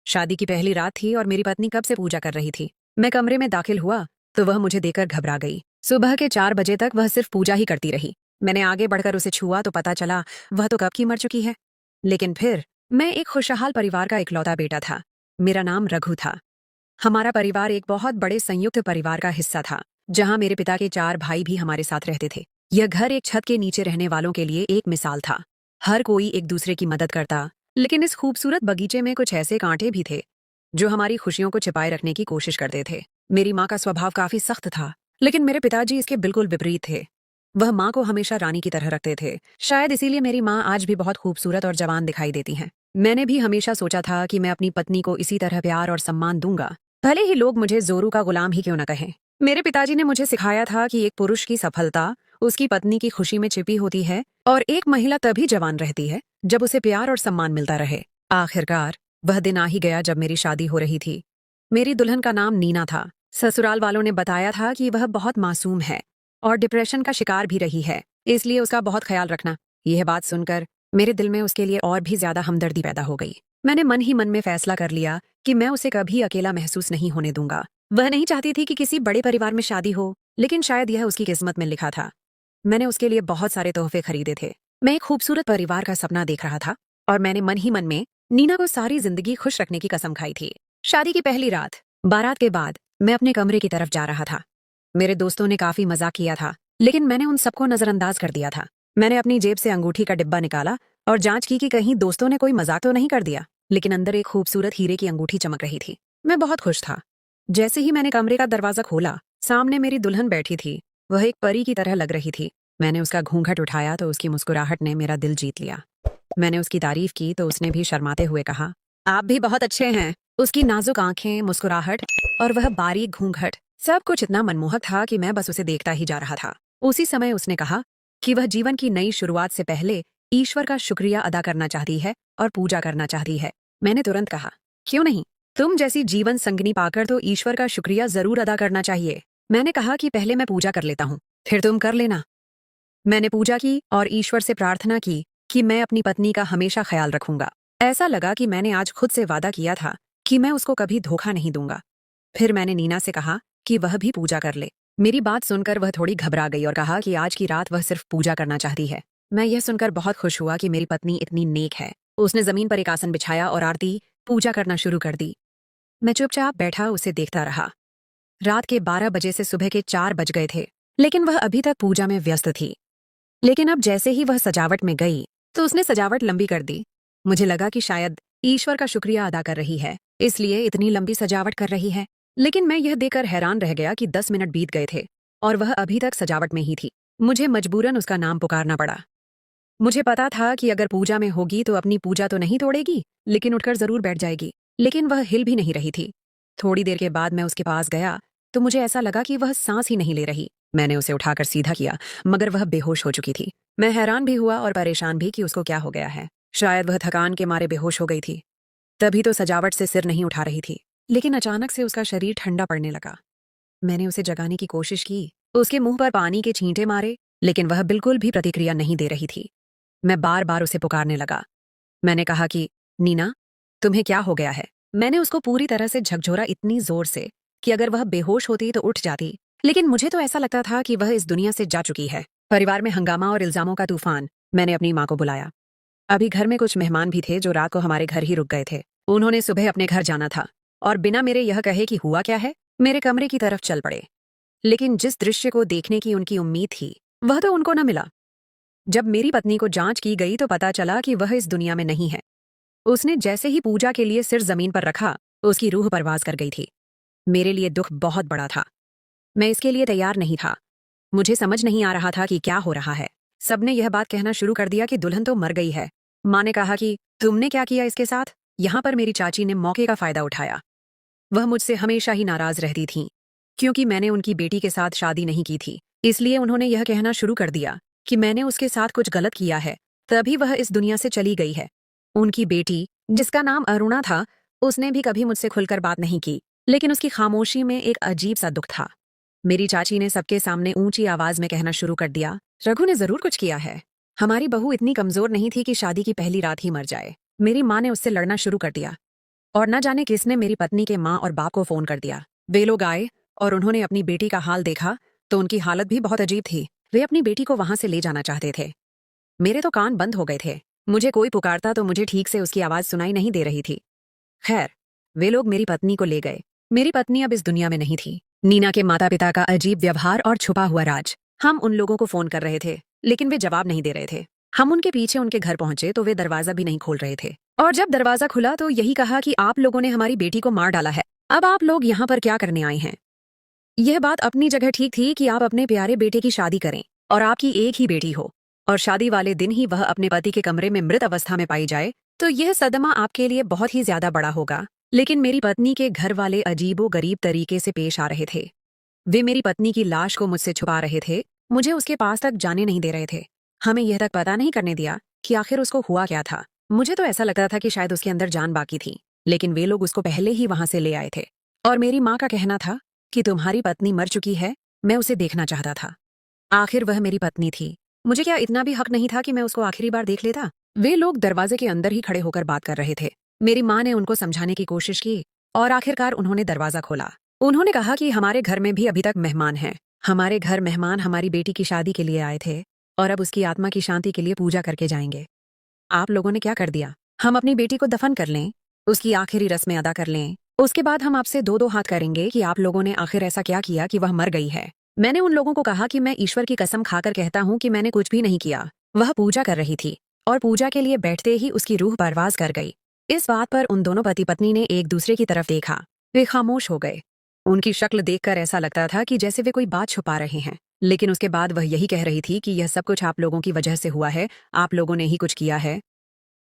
शादी की पहली रात थी और मेरी पत्नी कब से पूजा कर रही थी। मैं कमरे में दाखिल हुआ तो वह मुझे देखकर घबरा गई। सुबह के 4 बजे तक वह सिर्फ पूजा ही करती रही। मैंने आगे बढ़कर उसे छुआ तो पता चला वह तो कब की मर चुकी है। लेकिन फिर मैं एक खुशहाल परिवार का इकलौता बेटा था। मेरा नाम रघु था। हमारा परिवार एक बहुत बड़े संयुक्त परिवार का हिस्सा था, जहां मेरे पिता के 4 भाई भी हमारे साथ रहते थे। यह घर एक छत के नीचे रहने वालों के लिए एक मिसाल था। हर कोई एक दूसरे की मदद करता, लेकिन इस खूबसूरत बगीचे में कुछ ऐसे कांटे भी थे जो हमारी खुशियों को छिपाए रखने की कोशिश करते थे। मेरी माँ का स्वभाव काफी सख्त था, लेकिन मेरे पिताजी इसके बिल्कुल विपरीत थे। वह माँ को हमेशा रानी की तरह रखते थे। शायद इसीलिए मेरी माँ आज भी बहुत खूबसूरत और जवान दिखाई देती हैं। मैंने भी हमेशा सोचा था कि मैं अपनी पत्नी को इसी तरह प्यार और सम्मान दूंगा, भले ही लोग मुझे जोरू का गुलाम ही क्यों न कहें। मेरे पिताजी ने मुझे सिखाया था कि एक पुरुष की सफलता उसकी पत्नी की खुशी में छिपी होती है और एक महिला तभी जवान रहती है जब उसे प्यार और सम्मान मिलता रहे। आखिरकार वह दिन आ ही गया जब मेरी शादी हो रही थी। मेरी दुल्हन का नाम नीना था। ससुराल वालों ने बताया था कि वह बहुत मासूम है और डिप्रेशन का शिकार भी रही है, इसलिए उसका बहुत ख्याल रखना। यह बात सुनकर मेरे दिल में उसके लिए और भी ज्यादा हमदर्दी पैदा हो गई। मैंने मन ही मन में फैसला कर लिया कि मैं उसे कभी अकेला महसूस नहीं होने दूंगा। वह नहीं चाहती थी कि किसी बड़े परिवार में शादी हो, लेकिन शायद यह उसकी किस्मत में लिखा था। मैंने उसके लिए बहुत सारे तोहफे खरीदे थे। मैं एक खूबसूरत परिवार का सपना देख रहा था और मैंने मन ही मन में नीना को सारी जिंदगी खुश रखने की कसम खाई थी। शादी की पहली रात, बारात के बाद मैं अपने कमरे की तरफ जा रहा था। मेरे दोस्तों ने काफी मजाक किया था, लेकिन मैंने उन सबको नजरअंदाज कर दिया था। मैंने अपनी जेब से अंगूठी का डिब्बा निकाला और जांच की कि कहीं दोस्तों ने कोई मजाक तो नहीं कर दिया, लेकिन अंदर एक खूबसूरत हीरे की अंगूठी चमक रही थी। मैं बहुत खुश था। जैसे ही मैंने कमरे का दरवाजा खोला, सामने मेरी दुल्हन बैठी थी। वह एक परी की तरह लग रही थी। मैंने उसका घूंघट उठाया तो उसकी मुस्कुराहट ने मेरा दिल जीत लिया। मैंने उसकी तारीफ की तो उसने भी शर्माते हुए कहा, आप भी बहुत अच्छे हैं। उसकी नाजुक आंखें, मुस्कुराहट और वह बारीक घूंघट, सब कुछ इतना मनमोहक था कि मैं बस उसे देखता ही जा रहा था। उसी समय उसने कहा कि वह जीवन की नई शुरुआत से पहले ईश्वर का शुक्रिया अदा करना चाहती है और पूजा करना चाहती है। मैंने तुरंत कहा, क्यों नहीं, तुम जैसी जीवन संगनी पाकर तो ईश्वर का शुक्रिया जरूर अदा करना चाहिए। मैंने कहा कि पहले मैं पूजा कर लेता हूँ, फिर तुम कर लेना। मैंने पूजा की और ईश्वर से प्रार्थना की कि मैं अपनी पत्नी का हमेशा ख्याल रखूंगा। ऐसा लगा कि मैंने आज खुद से वादा किया था कि मैं उसको कभी धोखा नहीं दूंगा। फिर मैंने नीना से कहा कि वह भी पूजा कर ले। मेरी बात सुनकर वह थोड़ी घबरा गई और कहा कि आज की रात वह सिर्फ पूजा करना चाहती है। मैं यह सुनकर बहुत खुश हुआ कि मेरी पत्नी इतनी नेक है। उसने जमीन पर एक आसन बिछाया और आरती पूजा करना शुरू कर दी। मैं चुपचाप बैठा उसे देखता रहा। रात के 12 बजे से सुबह के 4 बज गए थे, लेकिन वह अभी तक पूजा में व्यस्त थी। लेकिन अब जैसे ही वह सजावट में गई तो उसने सजावट लंबी कर दी। मुझे लगा कि शायद ईश्वर का शुक्रिया अदा कर रही है, इसलिए इतनी लंबी सजावट कर रही है। लेकिन मैं यह देखकर हैरान रह गया कि 10 मिनट बीत गए थे और वह अभी तक सजावट में ही थी। मुझे मजबूरन उसका नाम पुकारना पड़ा। मुझे पता था कि अगर पूजा में होगी तो अपनी पूजा तो नहीं तोड़ेगी, लेकिन उठकर जरूर बैठ जाएगी। लेकिन वह हिल भी नहीं रही थी। थोड़ी देर के बाद मैं उसके पास गया तो मुझे ऐसा लगा कि वह सांस ही नहीं ले रही। मैंने उसे उठाकर सीधा किया, मगर वह बेहोश हो चुकी थी। मैं हैरान भी हुआ और परेशान भी कि उसको क्या हो गया है। शायद वह थकान के मारे बेहोश हो गई थी, तभी तो सजावट से सिर नहीं उठा रही थी। लेकिन अचानक से उसका शरीर ठंडा पड़ने लगा। मैंने उसे जगाने की कोशिश की, उसके मुंह पर पानी के छींटे मारे, लेकिन वह बिल्कुल भी प्रतिक्रिया नहीं दे रही थी। मैं बार बार उसे पुकारने लगा। मैंने कहा कि नीना, तुम्हें क्या हो गया है। मैंने उसको पूरी तरह से झकझोरा इतनी जोर से कि अगर वह बेहोश होती तो उठ जाती, लेकिन मुझे तो ऐसा लगता था कि वह इस दुनिया से जा चुकी है। परिवार में हंगामा और इल्जामों का तूफान। मैंने अपनी माँ को बुलाया। अभी घर में कुछ मेहमान भी थे जो रात को हमारे घर ही रुक गए थे। उन्होंने सुबह अपने घर जाना था और बिना मेरे यह कहे कि हुआ क्या है, मेरे कमरे की तरफ चल पड़े। लेकिन जिस दृश्य को देखने की उनकी उम्मीद थी वह तो उनको न मिला। जब मेरी पत्नी को जांच की गई तो पता चला कि वह इस दुनिया में नहीं है। उसने जैसे ही पूजा के लिए सिर जमीन पर रखा, उसकी रूह परवाज कर गई थी। मेरे लिए दुख बहुत बड़ा था। मैं इसके लिए तैयार नहीं था। मुझे समझ नहीं आ रहा था कि क्या हो रहा है। सबने यह बात कहना शुरू कर दिया कि दुल्हन तो मर गई है। माँ ने कहा कि तुमने क्या किया इसके साथ। यहाँ पर मेरी चाची ने मौके का फायदा उठाया। वह मुझसे हमेशा ही नाराज रहती थीं, क्योंकि मैंने उनकी बेटी के साथ शादी नहीं की थी। इसलिए उन्होंने यह कहना शुरू कर दिया कि मैंने उसके साथ कुछ गलत किया है, तभी वह इस दुनिया से चली गई है। उनकी बेटी, जिसका नाम अरुणा था, उसने भी कभी मुझसे खुलकर बात नहीं की, लेकिन उसकी खामोशी में एक अजीब सा दुख था। मेरी चाची ने सबके सामने ऊंची आवाज में कहना शुरू कर दिया, रघु ने जरूर कुछ किया है। हमारी बहू इतनी कमजोर नहीं थी कि शादी की पहली रात ही मर जाए। मेरी माँ ने उससे लड़ना शुरू कर दिया और न जाने किसने मेरी पत्नी के माँ और बाप को फोन कर दिया। वे लोग आए और उन्होंने अपनी बेटी का हाल देखा तो उनकी हालत भी बहुत अजीब थी। वे अपनी बेटी को वहां से ले जाना चाहते थे। मेरे तो कान बंद हो गए थे। मुझे कोई पुकारता तो मुझे ठीक से उसकी आवाज सुनाई नहीं दे रही थी। खैर, वे लोग मेरी पत्नी को ले गए। मेरी पत्नी अब इस दुनिया में नहीं थी। नीना के माता पिता का अजीब व्यवहार और छुपा हुआ राज। हम उन लोगों को फोन कर रहे थे लेकिन वे जवाब नहीं दे रहे थे। हम उनके पीछे उनके घर पहुंचे तो वे दरवाजा भी नहीं खोल रहे थे। और जब दरवाजा खुला तो यही कहा कि आप लोगों ने हमारी बेटी को मार डाला है। अब आप लोग यहाँ पर क्या करने आए हैं? यह बात अपनी जगह ठीक थी कि आप अपने प्यारे बेटे की शादी करें और आपकी एक ही बेटी हो और शादी वाले दिन ही वह अपने पति के कमरे में मृत अवस्था में पाई जाए तो यह सदमा आपके लिए बहुत ही ज्यादा बड़ा होगा। लेकिन मेरी पत्नी के घर वाले अजीबो गरीब तरीके से पेश आ रहे थे। वे मेरी पत्नी की लाश को मुझसे छुपा रहे थे, मुझे उसके पास तक जाने नहीं दे रहे थे, हमें यह तक पता नहीं करने दिया कि आखिर उसको हुआ क्या था। मुझे तो ऐसा लगता था कि शायद उसके अंदर जान बाकी थी, लेकिन वे लोग उसको पहले ही वहां से ले आए थे। और मेरी माँ का कहना था कि तुम्हारी पत्नी मर चुकी है, मैं उसे देखना चाहता था। आखिर वह मेरी पत्नी थी, मुझे क्या इतना भी हक नहीं था कि मैं उसको आखिरी बार देख लेता? वे लोग दरवाजे के अंदर ही खड़े होकर बात कर रहे थे। मेरी माँ ने उनको समझाने की कोशिश की और आखिरकार उन्होंने दरवाजा खोला। उन्होंने कहा कि हमारे घर में भी अभी तक मेहमान हैं। हमारे घर मेहमान हमारी बेटी की शादी के लिए आए थे और अब उसकी आत्मा की शांति के लिए पूजा करके जाएंगे। आप लोगों ने क्या कर दिया? हम अपनी बेटी को दफन कर लें, उसकी आखिरी रस्में अदा कर लें, उसके बाद हम आपसे दो दो हाथ करेंगे कि आप लोगों ने आखिर ऐसा क्या किया कि वह मर गई है। मैंने उन लोगों को कहा कि मैं ईश्वर की कसम खाकर कहता हूँ कि मैंने कुछ भी नहीं किया। वह पूजा कर रही थी और पूजा के लिए बैठते ही उसकी रूह परवाज कर गई। इस बात पर उन दोनों पति पत्नी ने एक दूसरे की तरफ देखा। वे खामोश हो गए। उनकी शक्ल देखकर ऐसा लगता था कि जैसे वे कोई बात छुपा रहे हैं, लेकिन उसके बाद वह यही कह रही थी कि यह सब कुछ आप लोगों की वजह से हुआ है, आप लोगों ने ही कुछ किया है।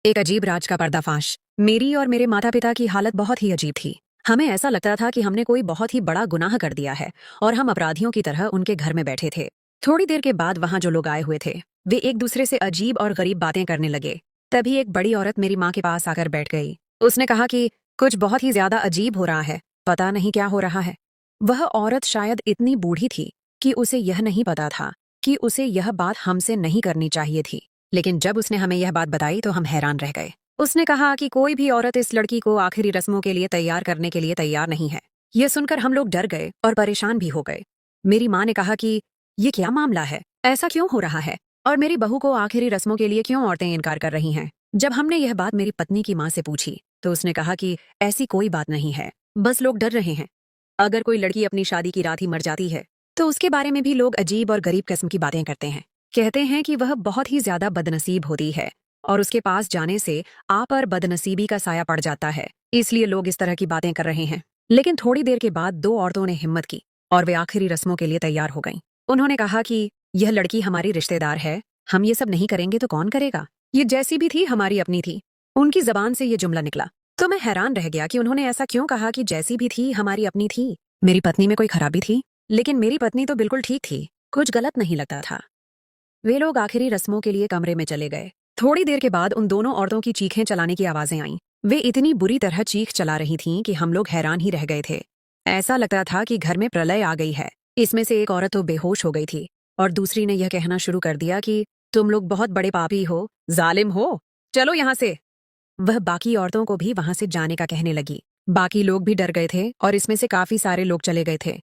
एक अजीब राज का पर्दाफाश। मेरी और मेरे माता पिता की हालत बहुत ही अजीब थी। हमें ऐसा लगता था कि हमने कोई बहुत ही बड़ा गुनाह कर दिया है और हम अपराधियों की तरह उनके घर में बैठे थे। थोड़ी देर के बाद वहां जो लोग आए हुए थे वे एक दूसरे से अजीब और गरीब बातें करने लगे। तभी एक बड़ी औरत मेरी माँ के पास आकर बैठ गई। उसने कहा कि कुछ बहुत ही ज्यादा अजीब हो रहा है, पता नहीं क्या हो रहा है। वह औरत शायद इतनी बूढ़ी थी कि उसे यह नहीं पता था कि उसे यह बात हमसे नहीं करनी चाहिए थी, लेकिन जब उसने हमें यह बात बताई तो हम हैरान रह गए। उसने कहा कि कोई भी औरत इस लड़की को आखिरी रस्मों के लिए तैयार करने के लिए तैयार नहीं है। यह सुनकर हम लोग डर गए और परेशान भी हो गए। मेरी माँ ने कहा कि ये क्या मामला है, ऐसा क्यों हो रहा है और मेरी बहू को आखिरी रस्मों के लिए क्यों औरतें इनकार कर रही हैं। जब हमने यह बात मेरी पत्नी की माँ से पूछी तो उसने कहा कि ऐसी कोई बात नहीं है, बस लोग डर रहे हैं। अगर कोई लड़की अपनी शादी की रात ही मर जाती है तो उसके बारे में भी लोग अजीब और गरीब किस्म की बातें करते हैं। कहते हैं कि वह बहुत ही ज्यादा बदनसीब होती है और उसके पास जाने से आप पर बदनसीबी का साया पड़ जाता है, इसलिए लोग इस तरह की बातें कर रहे हैं। लेकिन थोड़ी देर के बाद दो औरतों ने हिम्मत की और वे आखिरी रस्मों के लिए तैयार हो गईं। उन्होंने कहा कि यह लड़की हमारी रिश्तेदार है, हम ये सब नहीं करेंगे तो कौन करेगा। ये जैसी भी थी हमारी अपनी थी। उनकी जबान से ये जुमला निकला तो मैं हैरान रह गया कि उन्होंने ऐसा क्यों कहा कि जैसी भी थी हमारी अपनी थी। मेरी पत्नी में कोई खराबी थी? लेकिन मेरी पत्नी तो बिल्कुल ठीक थी, कुछ गलत नहीं लगता था। वे लोग आखिरी रस्मों के लिए कमरे में चले गए। थोड़ी देर के बाद उन दोनों औरतों की चीखें चलाने की आवाजें आईं। वे इतनी बुरी तरह चीख चला रही थीं कि हम लोग हैरान ही रह गए थे। ऐसा लगता था कि घर में प्रलय आ गई है। इसमें से एक औरत तो बेहोश हो गई थी और दूसरी ने यह कहना शुरू कर दिया कि तुम लोग बहुत बड़े पापी हो, जालिम हो, चलो यहाँ से। वह बाकी औरतों को भी वहां से जाने का कहने लगी। बाकी लोग भी डर गए थे और इसमें से काफी सारे लोग चले गए थे।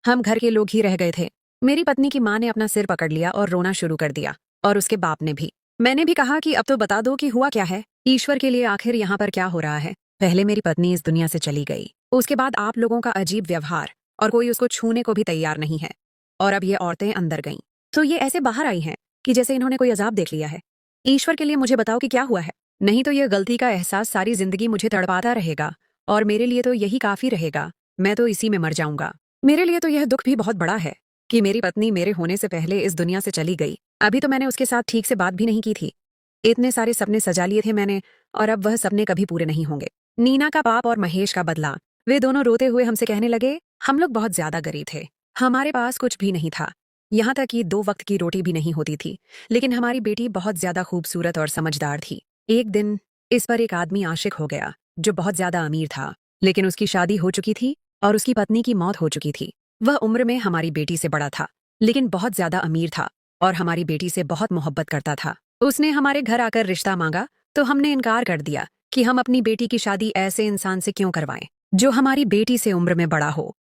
हम घर के लोग ही रह गए थे। मेरी पत्नी की माँ ने अपना सिर पकड़ लिया और रोना शुरू कर दिया और उसके बाप ने भी। मैंने भी कहा कि अब तो बता दो कि हुआ क्या है, ईश्वर के लिए आखिर यहाँ पर क्या हो रहा है। पहले मेरी पत्नी इस दुनिया से चली गई, उसके बाद आप लोगों का अजीब व्यवहार और कोई उसको छूने को भी तैयार नहीं है। और अब ये औरतें अंदर गईं तो ये ऐसे बाहर आई हैं कि जैसे इन्होंने कोई अजाब देख लिया है। ईश्वर के लिए मुझे बताओ कि क्या हुआ है, नहीं तो यह गलती का एहसास सारी जिंदगी मुझे तड़पाता रहेगा और मेरे लिए तो यही काफी रहेगा। मैं तो इसी में मर जाऊंगा। मेरे लिए तो यह दुख भी बहुत बड़ा है कि मेरी पत्नी मेरे होने से पहले इस दुनिया से चली गई। अभी तो मैंने उसके साथ ठीक से बात भी नहीं की थी। इतने सारे सपने सजा लिए थे मैंने और अब वह सपने कभी पूरे नहीं होंगे। नीना का पाप और महेश का बदला। वे दोनों रोते हुए हमसे कहने लगे, हम लोग बहुत ज्यादा गरीब थे, हमारे पास कुछ भी नहीं था, यहाँ तक कि 2 वक्त की रोटी भी नहीं होती थी, लेकिन हमारी बेटी बहुत ज्यादा खूबसूरत और समझदार थी। एक दिन इस पर एक आदमी आशिक हो गया जो बहुत ज्यादा अमीर था, लेकिन उसकी शादी हो चुकी थी और उसकी पत्नी की मौत हो चुकी थी। वह उम्र में हमारी बेटी से बड़ा था, लेकिन बहुत ज्यादा अमीर था और हमारी बेटी से बहुत मोहब्बत करता था। उसने हमारे घर आकर रिश्ता मांगा तो हमने इनकार कर दिया कि हम अपनी बेटी की शादी ऐसे इंसान से क्यों करवाएं जो हमारी बेटी से उम्र में बड़ा हो।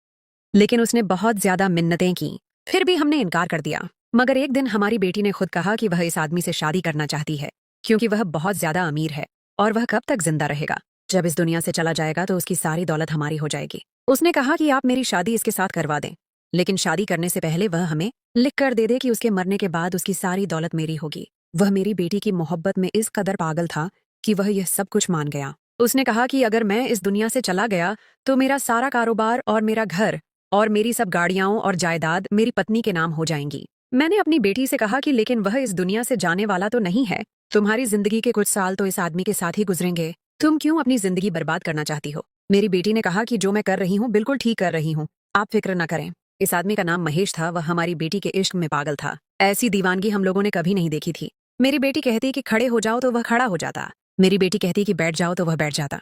लेकिन उसने बहुत ज्यादा मिन्नतें की, फिर भी हमने इनकार कर दिया। मगर एक दिन हमारी बेटी ने खुद कहा कि वह इस आदमी से शादी करना चाहती है क्योंकि वह बहुत ज्यादा अमीर है और वह कब तक जिंदा रहेगा। जब इस दुनिया से चला जाएगा तो उसकी सारी दौलत हमारी हो जाएगी। उसने कहा कि आप मेरी शादी इसके साथ करवा दें, लेकिन शादी करने से पहले वह हमें लिख कर दे दे कि उसके मरने के बाद उसकी सारी दौलत मेरी होगी। वह मेरी बेटी की मोहब्बत में इस कदर पागल था कि वह यह सब कुछ मान गया। उसने कहा कि अगर मैं इस दुनिया से चला गया तो मेरा सारा कारोबार और मेरा घर और मेरी सब गाड़ियां और जायदाद मेरी पत्नी के नाम हो जाएंगी। मैंने अपनी बेटी से कहा कि लेकिन वह इस दुनिया से जाने वाला तो नहीं है, तुम्हारी जिंदगी के कुछ साल तो इस आदमी के साथ ही गुजरेंगे, तुम क्यों अपनी जिंदगी बर्बाद करना चाहती हो। मेरी बेटी ने कहा कि जो मैं कर रही हूँ बिल्कुल ठीक कर रही हूँ, आप फिक्र न करें। इस आदमी का नाम महेश था, वह हमारी बेटी के इश्क में पागल था। ऐसी दीवानगी हम लोगों ने कभी नहीं देखी थी। मेरी बेटी कहती कि खड़े हो जाओ तो वह खड़ा हो जाता, मेरी बेटी कहती कि बैठ जाओ तो वह बैठ जाता।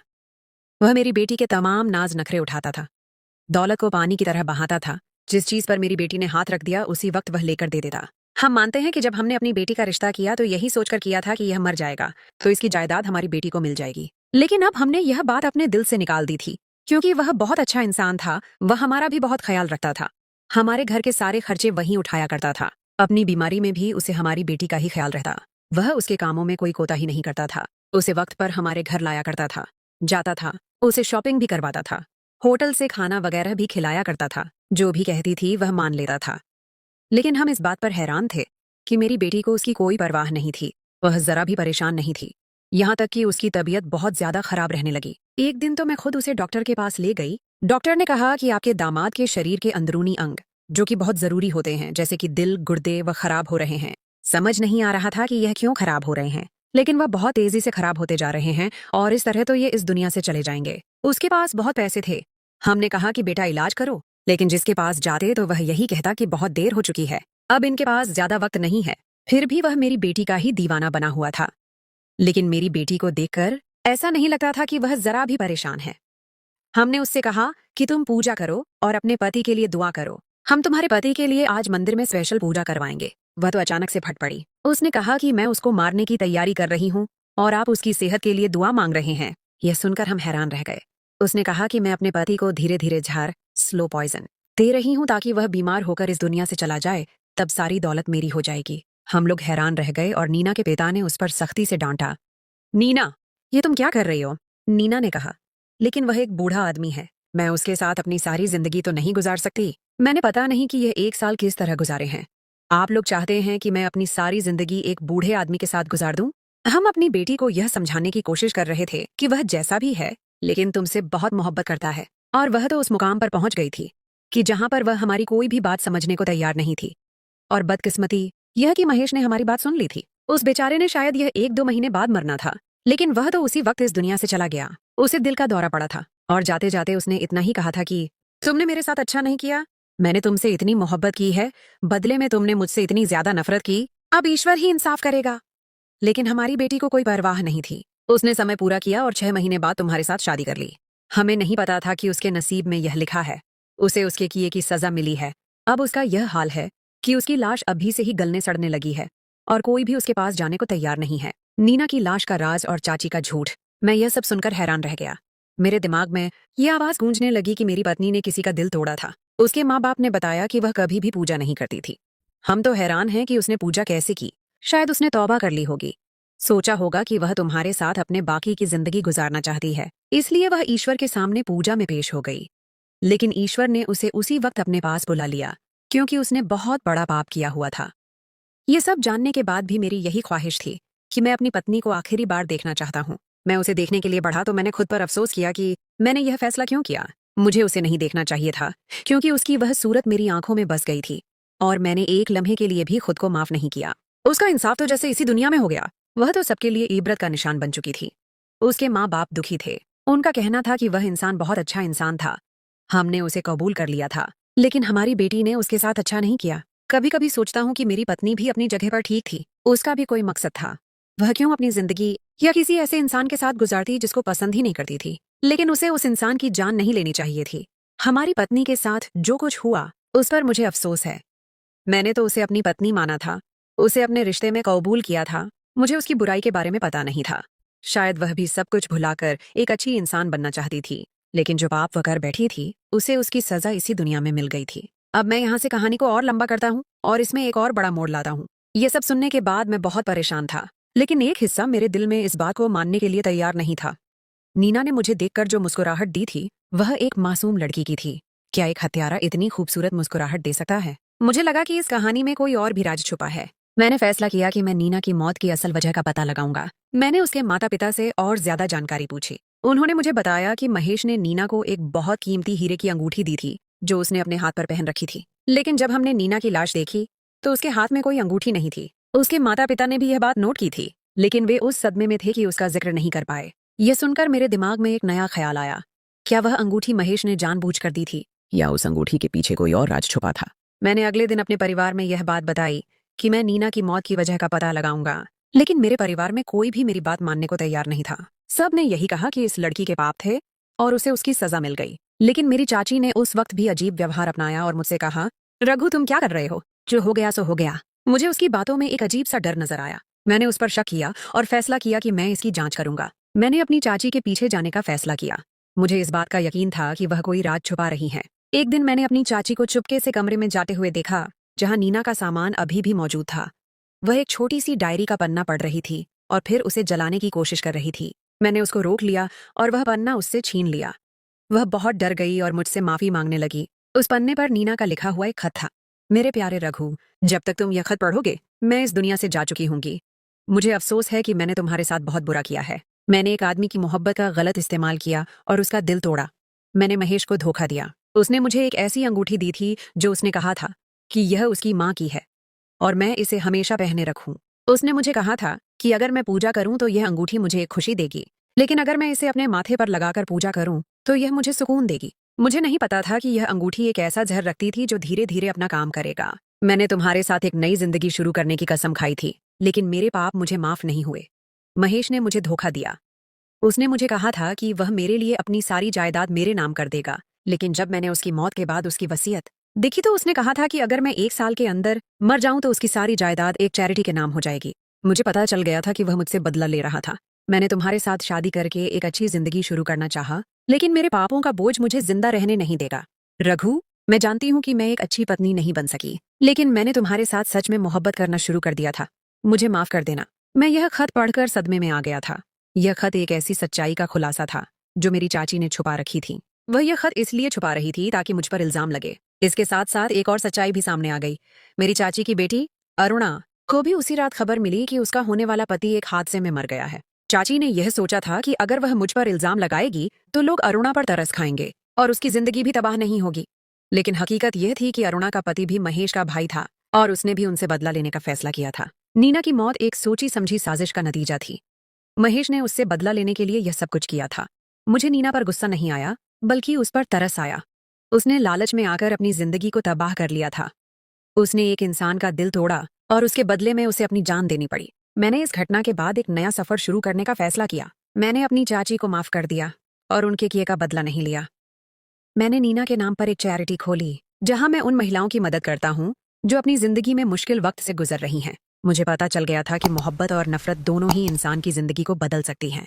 वह मेरी बेटी के तमाम नाज नखरे उठाता था, दौलत को पानी की तरह बहाता था। जिस चीज पर मेरी बेटी ने हाथ रख दिया उसी वक्त वह लेकर दे देता। हम मानते हैं कि जब हमने अपनी बेटी का रिश्ता किया तो यही सोचकर किया था कि यह मर जाएगा तो इसकी जायदाद हमारी बेटी को मिल जाएगी। लेकिन अब हमने यह बात अपने दिल से निकाल दी थी क्योंकि वह बहुत अच्छा इंसान था, वह हमारा भी बहुत ख्याल रखता था। हमारे घर के सारे खर्चे वही उठाया करता था। अपनी बीमारी में भी उसे हमारी बेटी का ही ख्याल रहता। वह उसके कामों में कोई कोताही नहीं करता था। उसे वक्त पर हमारे घर लाया करता था, जाता था, उसे शॉपिंग भी करवाता था, होटल से खाना वगैरह भी खिलाया करता था। जो भी कहती थी वह मान लेता था। लेकिन हम इस बात पर हैरान थे कि मेरी बेटी को उसकी कोई परवाह नहीं थी। वह जरा भी परेशान नहीं थी, यहाँ तक कि उसकी तबीयत बहुत ज्यादा खराब रहने लगी। एक दिन तो मैं खुद उसे डॉक्टर के पास ले गई। डॉक्टर ने कहा कि आपके दामाद के शरीर के अंदरूनी अंग जो कि बहुत जरूरी होते हैं जैसे कि दिल, गुर्दे वह खराब हो रहे हैं। समझ नहीं आ रहा था कि यह क्यों खराब हो रहे हैं, लेकिन वह बहुत तेजी से खराब होते जा रहे हैं और इस तरह तो ये इस दुनिया से चले जाएंगे। उसके पास बहुत पैसे थे। हमने कहा कि बेटा इलाज करो, लेकिन जिसके पास जाते तो वह यही कहता कि बहुत देर हो चुकी है, अब इनके पास ज्यादा वक्त नहीं है। फिर भी वह मेरी बेटी का ही दीवाना बना हुआ था। लेकिन मेरी बेटी को देखकर ऐसा नहीं लगता था कि वह जरा भी परेशान है। हमने उससे कहा कि तुम पूजा करो और अपने पति के लिए दुआ करो, हम तुम्हारे पति के लिए आज मंदिर में स्पेशल पूजा करवाएंगे। वह तो अचानक से फट पड़ी। उसने कहा कि मैं उसको मारने की तैयारी कर रही हूँ और आप उसकी सेहत के लिए दुआ मांग रहे हैं। यह सुनकर हम हैरान रह गए। उसने कहा कि मैं अपने पति को धीरे धीरे झार स्लो पॉइजन दे रही हूँ ताकि वह बीमार होकर इस दुनिया से चला जाए, तब सारी दौलत मेरी हो जाएगी। हम लोग हैरान रह गए और नीना के पिता ने उस पर सख्ती से डांटा। नीना, ये तुम क्या कर रही हो? नीना ने कहा, लेकिन वह एक बूढ़ा आदमी है, मैं उसके साथ अपनी सारी जिंदगी तो नहीं गुजार सकती। मैंने पता नहीं कि यह 1 साल किस तरह गुजारे हैं। आप लोग चाहते हैं कि मैं अपनी सारी जिंदगी एक बूढ़े आदमी के साथ गुजार दूं? हम अपनी बेटी को यह समझाने की कोशिश कर रहे थे कि वह जैसा भी है लेकिन तुमसे बहुत मोहब्बत करता है, और वह तो उस मुकाम पर पहुंच गई थी कि जहां पर वह हमारी कोई भी बात समझने को तैयार नहीं थी। और बदकिस्मती यह कि महेश ने हमारी बात सुन ली थी। उस बेचारे ने शायद यह 1-2 महीने बाद मरना था, लेकिन वह तो उसी वक्त इस दुनिया से चला गया। उसे दिल का दौरा पड़ा था और जाते जाते उसने इतना ही कहा था कि तुमने मेरे साथ अच्छा नहीं किया, मैंने तुमसे इतनी मोहब्बत की है, बदले में तुमने मुझसे इतनी ज्यादा नफरत की, अब ईश्वर ही इंसाफ करेगा। लेकिन हमारी बेटी को कोई परवाह नहीं थी। उसने समय पूरा किया और 6 महीने बाद तुम्हारे साथ शादी कर ली। हमें नहीं पता था कि उसके नसीब में यह लिखा है, उसे उसके किए की सजा मिली है। अब उसका यह हाल है कि उसकी लाश अभी से ही गलने सड़ने लगी है और कोई भी उसके पास जाने को तैयार नहीं है। नीना की लाश का राज और चाची का झूठ, मैं यह सब सुनकर हैरान रह गया। मेरे दिमाग में यह आवाज गूंजने लगी कि मेरी पत्नी ने किसी का दिल तोड़ा था। उसके माँ बाप ने बताया कि वह कभी भी पूजा नहीं करती थी। हम तो हैरान हैं कि उसने पूजा कैसे की। शायद उसने तौबा कर ली होगी, सोचा होगा कि वह तुम्हारे साथ अपने बाकी की जिंदगी गुजारना चाहती है, इसलिए वह ईश्वर के सामने पूजा में पेश हो गई। लेकिन ईश्वर ने उसे उसी वक्त अपने पास बुला लिया क्योंकि उसने बहुत बड़ा पाप किया हुआ था। ये सब जानने के बाद भी मेरी यही ख्वाहिश थी कि मैं अपनी पत्नी को आखिरी बार देखना चाहता हूँ। मैं उसे देखने के लिए बढ़ा तो मैंने खुद पर अफसोस किया कि मैंने यह फैसला क्यों किया। मुझे उसे नहीं देखना चाहिए था क्योंकि उसकी वह सूरत मेरी आंखों में बस गई थी और मैंने एक लम्हे के लिए भी खुद को माफ नहीं किया। उसका इंसाफ तो जैसे इसी दुनिया में हो गया। वह तो सबके लिए इबरत का निशान बन चुकी थी। उसके माँ बाप दुखी थे। उनका कहना था कि वह इंसान बहुत अच्छा इंसान था। हमने उसे कबूल कर लिया था, लेकिन हमारी बेटी ने उसके साथ अच्छा नहीं किया। कभी कभी सोचता हूँ कि मेरी पत्नी भी अपनी जगह पर ठीक थी। उसका भी कोई मकसद था। वह क्यों अपनी जिंदगी या किसी ऐसे इंसान के साथ गुजारती जिसको पसंद ही नहीं करती थी। लेकिन उसे उस इंसान की जान नहीं लेनी चाहिए थी। हमारी पत्नी के साथ जो कुछ हुआ उस पर मुझे अफसोस है। मैंने तो उसे अपनी पत्नी माना था, उसे अपने रिश्ते में कबूल किया था। मुझे उसकी बुराई के बारे में पता नहीं था। शायद वह भी सब कुछ भुलाकर एक अच्छी इंसान बनना चाहती थी, लेकिन जो पाप वह कर बैठी थी उसे उसकी सजा इसी दुनिया में मिल गई थी। अब मैं यहाँ से कहानी को और लंबा करता हूँ और इसमें एक और बड़ा मोड़ लाता हूँ। ये सब सुनने के बाद मैं बहुत परेशान था, लेकिन एक हिस्सा मेरे दिल में इस बात को मानने के लिए तैयार नहीं था। नीना ने मुझे देखकर जो मुस्कुराहट दी थी वह एक मासूम लड़की की थी। क्या एक हत्यारा इतनी खूबसूरत मुस्कुराहट दे सकता है? मुझे लगा कि इस कहानी में कोई और भी राज छुपा है। मैंने फैसला किया कि मैं नीना की मौत की असल वजह का पता लगाऊंगा। मैंने उसके माता पिता से और ज्यादा जानकारी पूछी। उन्होंने मुझे बताया कि महेश ने नीना को एक बहुत कीमती हीरे की अंगूठी दी थी जो उसने अपने हाथ पर पहन रखी थी। लेकिन जब हमने नीना की लाश देखी तो उसके हाथ में कोई अंगूठी नहीं थी। उसके माता पिता ने भी यह बात नोट की थी, लेकिन वे उस सदमे में थे कि उसका जिक्र नहीं कर पाए। यह सुनकर मेरे दिमाग में एक नया ख्याल आया। क्या वह अंगूठी महेश ने जानबूझकर दी थी, या उस अंगूठी के पीछे कोई और राज छुपा था? मैंने अगले दिन अपने परिवार में यह बात बताई कि मैं नीना की मौत की वजह का पता लगाऊंगा, लेकिन मेरे परिवार में कोई भी मेरी बात मानने को तैयार नहीं था। सब ने यही कहा कि इस लड़की के पाप थे और उसे उसकी सजा मिल गई। लेकिन मेरी चाची ने उस वक्त भी अजीब व्यवहार अपनाया और मुझसे कहा, रघु तुम क्या कर रहे हो? जो हो गया सो हो गया। मुझे उसकी बातों में एक अजीब सा डर नजर आया। मैंने उस पर शक किया और फैसला किया कि मैं इसकी जांच करूंगा। मैंने अपनी चाची के पीछे जाने का फैसला किया। मुझे इस बात का यकीन था कि वह कोई राज छुपा रही है। एक दिन मैंने अपनी चाची को चुपके से कमरे में जाते हुए देखा जहां नीना का सामान अभी भी मौजूद था। वह एक छोटी सी डायरी का पन्ना पढ़ रही थी और फिर उसे जलाने की कोशिश कर रही थी। मैंने उसको रोक लिया और वह पन्ना उससे छीन लिया। वह बहुत डर गई और मुझसे माफी मांगने लगी। उस पन्ने पर नीना का लिखा हुआ एक खत था। मेरे प्यारे रघु, जब तक तुम यह खत पढ़ोगे मैं इस दुनिया से जा चुकी हूंगी। मुझे अफसोस है कि मैंने तुम्हारे साथ बहुत बुरा किया है। मैंने एक आदमी की मोहब्बत का गलत इस्तेमाल किया और उसका दिल तोड़ा। मैंने महेश को धोखा दिया। उसने मुझे एक ऐसी अंगूठी दी थी जो उसने कहा था कि यह उसकी माँ की है और मैं इसे हमेशा पहने रखूं। उसने मुझे कहा था कि अगर मैं पूजा करूं तो यह अंगूठी मुझे एक खुशी देगी, लेकिन अगर मैं इसे अपने माथे पर लगाकर पूजा करूं तो यह मुझे सुकून देगी। मुझे नहीं पता था कि यह अंगूठी एक ऐसा जहर रखती थी जो धीरे धीरे अपना काम करेगा। मैंने तुम्हारे साथ एक नई जिंदगी शुरू करने की कसम खाई थी, लेकिन मेरे पाप मुझे माफ नहीं हुए। महेश ने मुझे धोखा दिया। उसने मुझे कहा था कि वह मेरे लिए अपनी सारी जायदाद मेरे नाम कर देगा, लेकिन जब मैंने उसकी मौत के बाद उसकी वसीयत देखी तो उसने कहा था कि अगर मैं 1 साल के अंदर मर जाऊं तो उसकी सारी जायदाद एक चैरिटी के नाम हो जाएगी। मुझे पता चल गया था कि वह मुझसे बदला ले रहा था। मैंने तुम्हारे साथ शादी करके एक अच्छी जिंदगी शुरू करना चाहा, लेकिन मेरे पापों का बोझ मुझे जिंदा रहने नहीं देगा। रघु, मैं जानती हूँ कि मैं एक अच्छी पत्नी नहीं बन सकी, लेकिन मैंने तुम्हारे साथ सच में मोहब्बत करना शुरू कर दिया था। मुझे माफ कर देना। मैं यह खत पढ़कर सदमे में आ गया था। यह खत एक ऐसी सच्चाई का खुलासा था जो मेरी चाची ने छुपा रखी थी। वह यह खत इसलिए छुपा रही थी ताकि मुझ पर इल्जाम लगे। इसके साथ साथ एक और सच्चाई भी सामने आ गई। मेरी चाची की बेटी अरुणा को भी उसी रात खबर मिली कि उसका होने वाला पति एक हादसे में मर गया है। चाची ने यह सोचा था कि अगर वह मुझ पर इल्जाम लगाएगी तो लोग अरुणा पर तरस खाएंगे और उसकी जिंदगी भी तबाह नहीं होगी। लेकिन हकीकत यह थी कि अरुणा का पति भी महेश का भाई था और उसने भी उनसे बदला लेने का फैसला किया था। नीना की मौत एक सोची समझी साजिश का नतीजा थी। महेश ने उससे बदला लेने के लिए यह सब कुछ किया था। मुझे नीना पर गुस्सा नहीं आया, बल्कि उस पर तरस आया। उसने लालच में आकर अपनी जिंदगी को तबाह कर लिया था। उसने एक इंसान का दिल तोड़ा और उसके बदले में उसे अपनी जान देनी पड़ी। मैंने इस घटना के बाद एक नया सफर शुरू करने का फैसला किया। मैंने अपनी चाची को माफ कर दिया और उनके किए का बदला नहीं लिया। मैंने नीना के नाम पर एक चैरिटी खोली जहां मैं उन महिलाओं की मदद करता हूं जो अपनी जिंदगी में मुश्किल वक्त से गुजर रही हैं। मुझे पता चल गया था कि मोहब्बत और नफरत दोनों ही इंसान की जिंदगी को बदल सकती हैं।